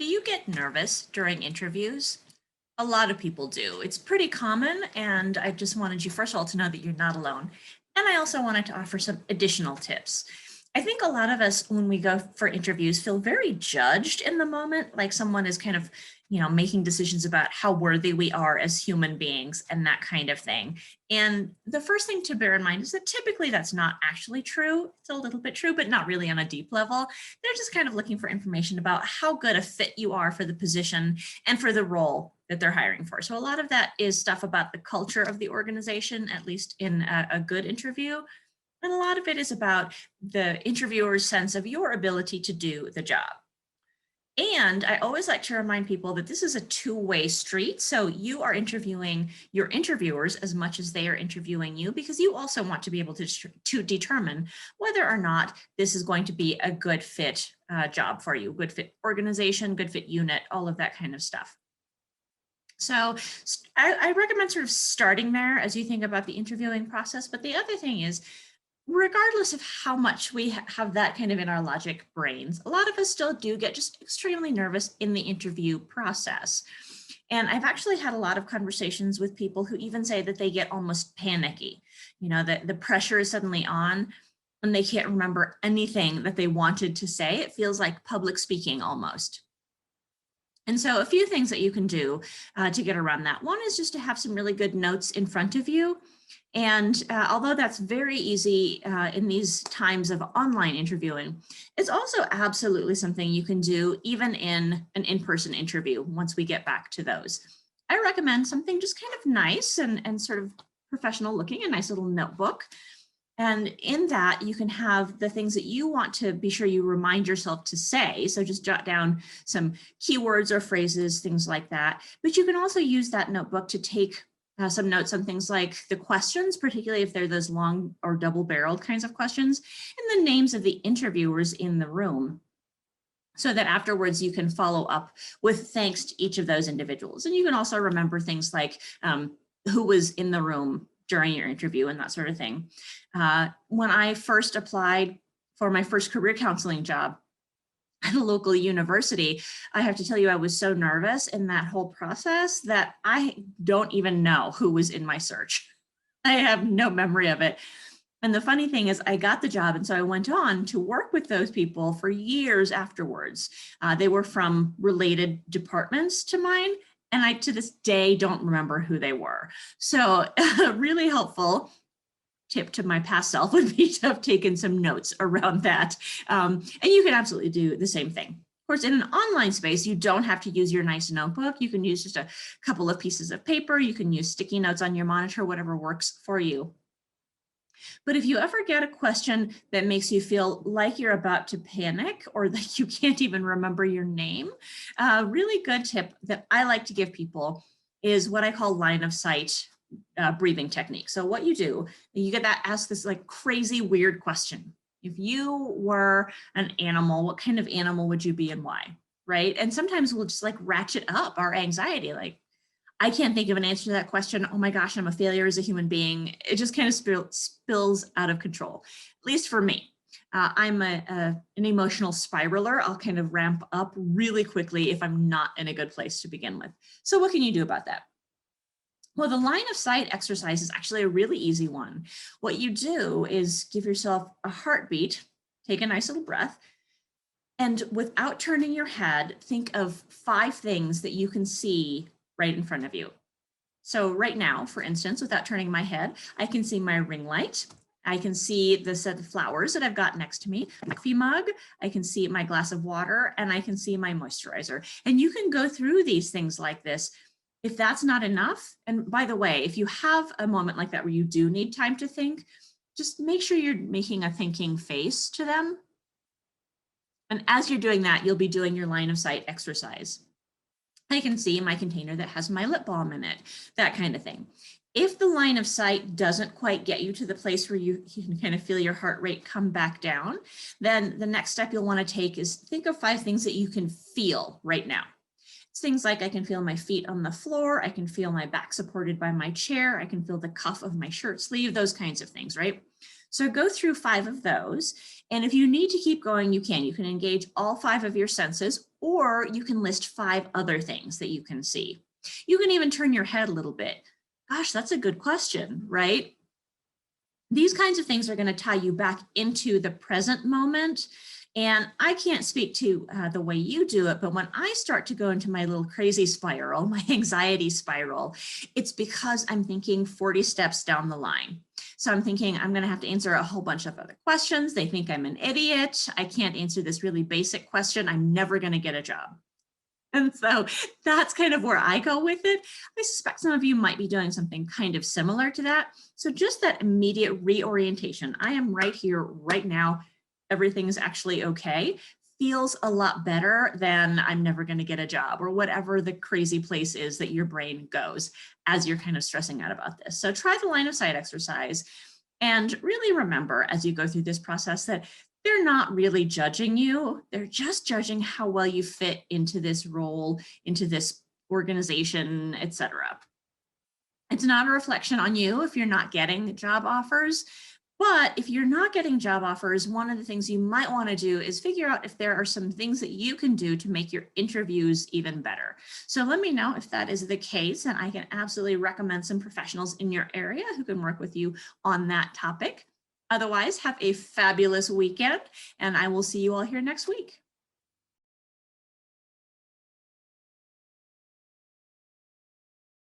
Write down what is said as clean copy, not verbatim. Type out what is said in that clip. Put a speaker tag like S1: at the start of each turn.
S1: Do you get nervous during interviews? A lot of people do. It's pretty common, and I just wanted you, first of all, to know that you're not alone. And I also wanted to offer some additional tips. I think a lot of us, when we go for interviews, feel very judged in the moment, like someone is kind of, making decisions about how worthy we are as human beings and that kind of thing. And the first thing to bear in mind is that typically that's not actually true. It's a little bit true, but not really on a deep level. They're just kind of looking for information about how good a fit you are for the position and for the role that they're hiring for. So a lot of that is stuff about the culture of the organization, at least in a good interview. And a lot of it is about the interviewer's sense of your ability to do the job. And I always like to remind people that this is a two-way street. So you are interviewing your interviewers as much as they are interviewing you, because you also want to be able to determine whether or not this is going to be a good fit job for you, good fit organization, good fit unit, all of that kind of stuff. So I recommend sort of starting there as you think about the interviewing process. But the other thing is, regardless of how much we have that kind of in our logic brains, a lot of us still do get just extremely nervous in the interview process. And I've actually had a lot of conversations with people who even say that they get almost panicky, that the pressure is suddenly on and they can't remember anything that they wanted to say. It feels like public speaking almost. And so a few things that you can do to get around that. One is just to have some really good notes in front of you. And although that's very easy in these times of online interviewing, it's also absolutely something you can do even in an in-person interview once we get back to those. I recommend something just kind of nice and sort of professional looking, a nice little notebook. And in that, you can have the things that you want to be sure you remind yourself to say. So just jot down some keywords or phrases, things like that. But you can also use that notebook to take some notes on things like the questions, particularly if they're those long or double-barreled kinds of questions, and the names of the interviewers in the room, so that afterwards you can follow up with thanks to each of those individuals. And you can also remember things like who was in the room during your interview and that sort of thing. When I first applied for my first career counseling job at a local university, I have to tell you, I was so nervous in that whole process that I don't even know who was in my search. I have no memory of it. And the funny thing is I got the job. And so I went on to work with those people for years afterwards. They were from related departments to mine. And I, to this day, don't remember who they were. So really helpful tip to my past self would be to have taken some notes around that. And you can absolutely do the same thing. Of course, in an online space, you don't have to use your nice notebook. You can use just a couple of pieces of paper. You can use sticky notes on your monitor, whatever works for you. But if you ever get a question that makes you feel like you're about to panic or that you can't even remember your name, a really good tip that I like to give people is what I call line of sight breathing technique. So what you do, you get that ask this like crazy weird question. If you were an animal, what kind of animal would you be and why? Right? And sometimes we'll just like ratchet up our anxiety, like, I can't think of an answer to that question. Oh my gosh, I'm a failure as a human being. It just kind of spills out of control, at least for me. I'm an emotional spiraler. I'll kind of ramp up really quickly if I'm not in a good place to begin with. So what can you do about that? Well, the line of sight exercise is actually a really easy one. What you do is give yourself a heartbeat, take a nice little breath, and without turning your head, think of 5 things that you can see right in front of you. So right now, for instance, without turning my head, I can see my ring light. I can see the set of flowers that I've got next to me, my coffee mug, I can see my glass of water, and I can see my moisturizer. And you can go through these things like this. If that's not enough, and by the way, if you have a moment like that where you do need time to think, just make sure you're making a thinking face to them. And as you're doing that, you'll be doing your line of sight exercise. I can see my container that has my lip balm in it, that kind of thing. If the line of sight doesn't quite get you to the place where you can kind of feel your heart rate come back down, then the next step you'll want to take is think of 5 things that you can feel right now. It's things like I can feel my feet on the floor, I can feel my back supported by my chair, I can feel the cuff of my shirt sleeve, those kinds of things, right? So go through 5 of those. And if you need to keep going, you can. You can engage all 5 of your senses, or you can list 5 other things that you can see. You can even turn your head a little bit. Gosh, that's a good question, right? These kinds of things are going to tie you back into the present moment. And I can't speak to the way you do it, but when I start to go into my little crazy spiral, my anxiety spiral, it's because I'm thinking 40 steps down the line. So I'm thinking I'm going to have to answer a whole bunch of other questions. They think I'm an idiot. I can't answer this really basic question. I'm never going to get a job. And so that's kind of where I go with it. I suspect some of you might be doing something kind of similar to that. So just that immediate reorientation. I am right here, right now. Everything's actually okay. Feels a lot better than I'm never going to get a job or whatever the crazy place is that your brain goes as you're kind of stressing out about this. So try the line of sight exercise and really remember as you go through this process that they're not really judging you. They're just judging how well you fit into this role, into this organization, etc. It's not a reflection on you if you're not getting job offers. But if you're not getting job offers, one of the things you might want to do is figure out if there are some things that you can do to make your interviews even better. So let me know if that is the case, and I can absolutely recommend some professionals in your area who can work with you on that topic. Otherwise, have a fabulous weekend, and I will see you all here next week.